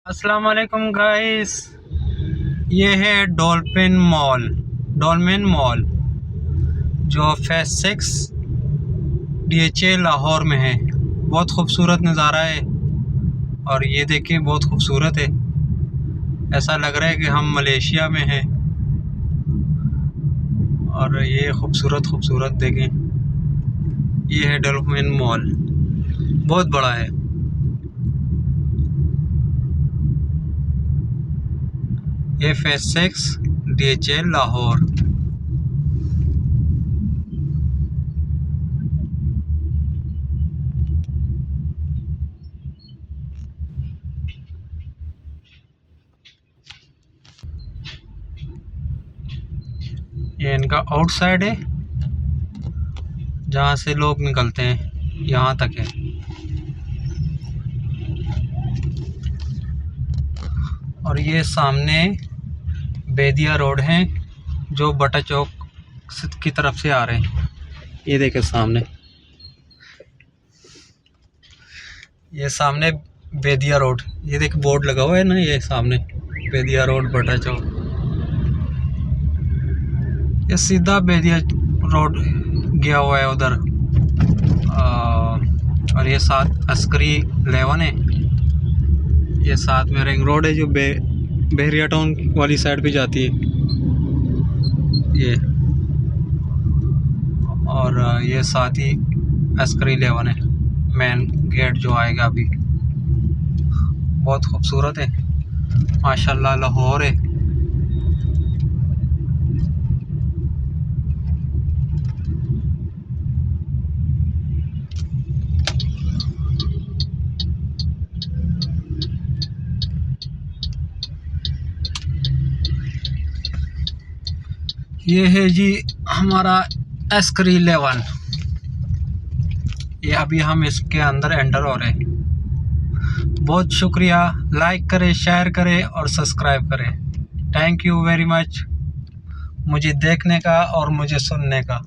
अस्सलाम वालेकुम गाइस, ये है डॉल्फिन मॉल जो फेज 6 DHA लाहौर में है। बहुत खूबसूरत नज़ारा है और ये देखिए बहुत खूबसूरत है। ऐसा लग रहा है कि हम मलेशिया में हैं। और ये खूबसूरत देखें, ये है डॉल्फिन मॉल, बहुत बड़ा है। ये फेज 6 DHA लाहौर। ये इनका आउटसाइड है, जहाँ से लोग निकलते हैं, यहाँ तक है। और ये सामने बेदिया रोड है जो बटा चौक की तरफ से आ रहे हैं। ये देखे सामने, ये सामने बेदिया रोड, ये देख बोर्ड लगा हुआ है ना, ये सामने बेदिया रोड बटा चौक। ये सीधा बेदिया रोड गया हुआ है उधर। और ये साथ अस्करी 11 है। ये साथ में रिंग रोड है जो बहरिया टाउन वाली साइड पे जाती है ये। और ये साथ ही अस्करी 11 है, मेन गेट जो आएगा अभी। बहुत खूबसूरत है माशाल्लाह, लाहौर है। ये है जी हमारा अस्करी 11। ये अभी हम इसके अंदर एंटर हो रहे हैं। बहुत शुक्रिया, लाइक करें, शेयर करें और सब्सक्राइब करें। थैंक यू वेरी मच मुझे देखने का और मुझे सुनने का।